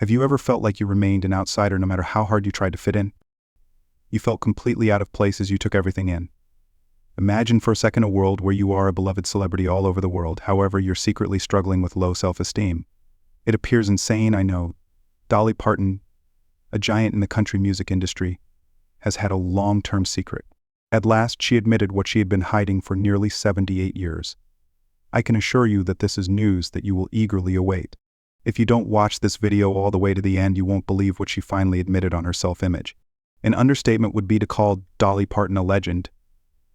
Have you ever felt like you remained an outsider no matter how hard you tried to fit in? You felt completely out of place as you took everything in. Imagine for a second a world where you are a beloved celebrity all over the world, however you're secretly struggling with low self-esteem. It appears insane, I know. Dolly Parton, a giant in the country music industry, has had a long-term secret. At last, she admitted what she had been hiding for nearly 78 years. I can assure you that this is news that you will eagerly await. If you don't watch this video all the way to the end, you won't believe what she finally admitted on her self-image. An understatement would be to call Dolly Parton a legend.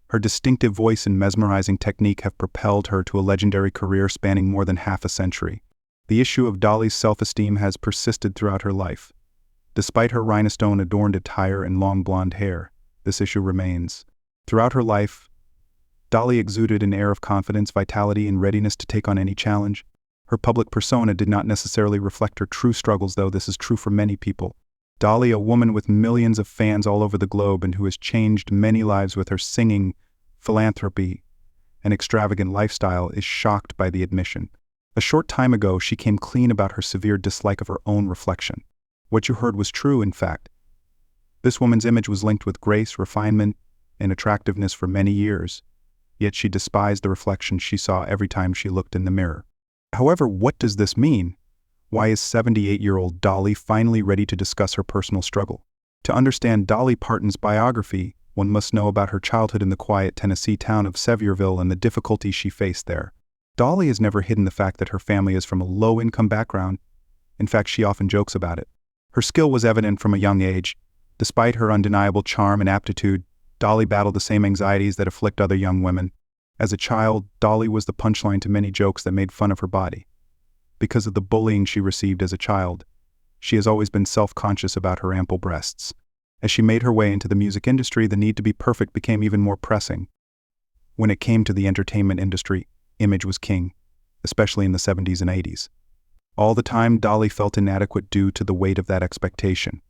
Her distinctive voice and mesmerizing technique have propelled her to a legendary career spanning more than half a century. The issue of Dolly's self-esteem has persisted throughout her life. Despite her rhinestone-adorned attire and long blonde hair, this issue remains. Throughout her life, Dolly exuded an air of confidence, vitality, and readiness to take on any challenge. Her public persona did not necessarily reflect her true struggles, though this is true for many people. Dolly, a woman with millions of fans all over the globe and who has changed many lives with her singing, philanthropy, and extravagant lifestyle, is shocked by the admission. A short time ago, she came clean about her severe dislike of her own reflection. What you heard was true, in fact. This woman's image was linked with grace, refinement, and attractiveness for many years, yet she despised the reflection she saw every time she looked in the mirror. However, what does this mean? Why is 78-year-old Dolly finally ready to discuss her personal struggle? To understand Dolly Parton's biography, one must know about her childhood in the quiet Tennessee town of Sevierville and the difficulties she faced there. Dolly has never hidden the fact that her family is from a low-income background. In fact, she often jokes about it. Her skill was evident from a young age. Despite her undeniable charm and aptitude, Dolly battled the same anxieties that afflict other young women. As a child, Dolly was the punchline to many jokes that made fun of her body. Because of the bullying she received as a child, she has always been self-conscious about her ample breasts. As she made her way into the music industry, the need to be perfect became even more pressing. When it came to the entertainment industry, image was king, especially in the 70s and 80s. All the time, Dolly felt inadequate due to the weight of that expectation.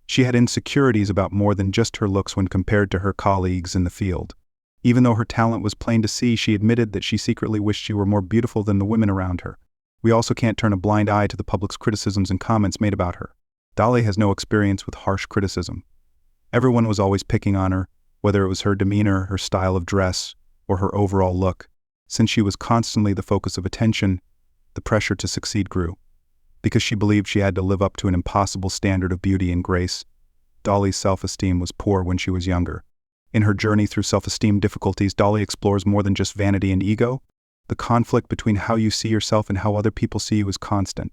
She had insecurities about more than just her looks when compared to her colleagues in the field. Even though her talent was plain to see, she admitted that she secretly wished she were more beautiful than the women around her. We also can't turn a blind eye to the public's criticisms and comments made about her. Dolly has no experience with harsh criticism. Everyone was always picking on her, whether it was her demeanor, her style of dress, or her overall look. Since she was constantly the focus of attention, the pressure to succeed grew. Because she believed she had to live up to an impossible standard of beauty and grace, Dolly's self-esteem was poor when she was younger. In her journey through self-esteem difficulties, Dolly explores more than just vanity and ego. The conflict between how you see yourself and how other people see you is constant.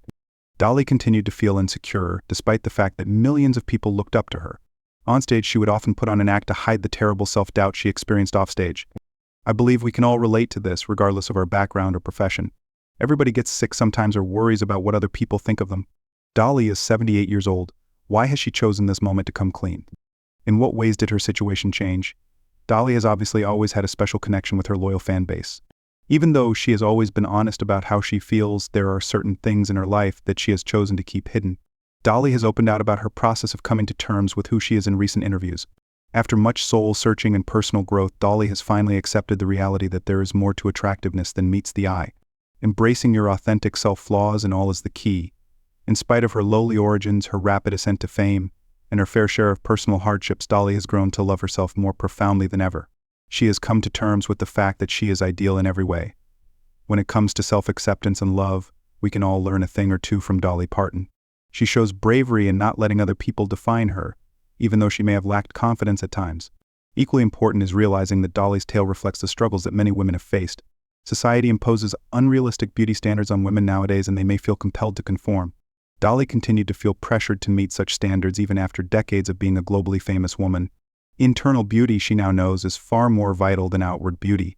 Dolly continued to feel insecure, despite the fact that millions of people looked up to her. Onstage, she would often put on an act to hide the terrible self-doubt she experienced offstage. I believe we can all relate to this, regardless of our background or profession. Everybody gets sick sometimes or worries about what other people think of them. Dolly is 78 years old. Why has she chosen this moment to come clean? In what ways did her situation change? Dolly has obviously always had a special connection with her loyal fan base. Even though she has always been honest about how she feels, there are certain things in her life that she has chosen to keep hidden. Dolly has opened out about her process of coming to terms with who she is in recent interviews. After much soul-searching and personal growth, Dolly has finally accepted the reality that there is more to attractiveness than meets the eye. Embracing your authentic self-flaws and all is the key. In spite of her lowly origins, her rapid ascent to fame, and her fair share of personal hardships, Dolly has grown to love herself more profoundly than ever. She has come to terms with the fact that she is ideal in every way. When it comes to self-acceptance and love, we can all learn a thing or two from Dolly Parton. She shows bravery in not letting other people define her, even though she may have lacked confidence at times. Equally important is realizing that Dolly's tale reflects the struggles that many women have faced. Society imposes unrealistic beauty standards on women nowadays, and they may feel compelled to conform. Dolly continued to feel pressured to meet such standards even after decades of being a globally famous woman. Internal beauty, she now knows, is far more vital than outward beauty.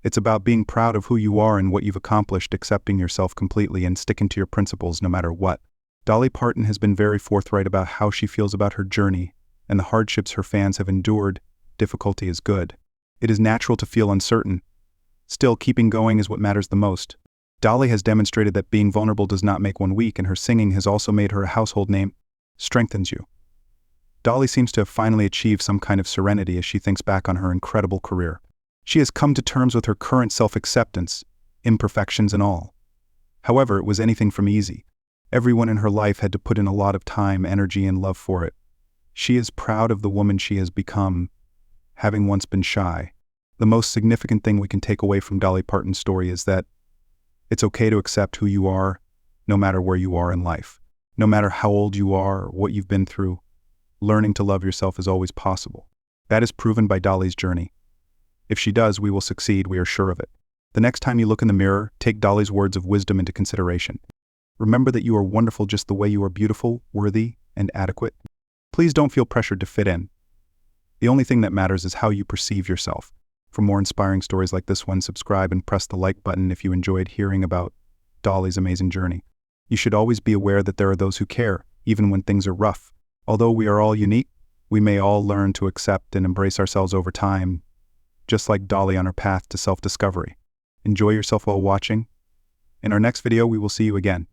It's about being proud of who you are and what you've accomplished, accepting yourself completely, and sticking to your principles no matter what. Dolly Parton has been very forthright about how she feels about her journey and the hardships her fans have endured. Difficulty is good. It is natural to feel uncertain. Still, keeping going is what matters the most. Dolly has demonstrated that being vulnerable does not make one weak, and her singing has also made her a household name. Strengthens you. Dolly seems to have finally achieved some kind of serenity as she thinks back on her incredible career. She has come to terms with her current self-acceptance, imperfections and all. However, it was anything from easy. Everyone in her life had to put in a lot of time, energy, and love for it. She is proud of the woman she has become, having once been shy. The most significant thing we can take away from Dolly Parton's story is that it's okay to accept who you are, no matter where you are in life. No matter how old you are or what you've been through, learning to love yourself is always possible. That is proven by Dolly's journey. If she does, we will succeed, we are sure of it. The next time you look in the mirror, take Dolly's words of wisdom into consideration. Remember that you are wonderful just the way you are, beautiful, worthy, and adequate. Please don't feel pressured to fit in. The only thing that matters is how you perceive yourself. For more inspiring stories like this one, subscribe and press the like button if you enjoyed hearing about Dolly's amazing journey. You should always be aware that there are those who care, even when things are rough. Although we are all unique, we may all learn to accept and embrace ourselves over time, just like Dolly on her path to self-discovery. Enjoy yourself while watching. In our next video, we will see you again.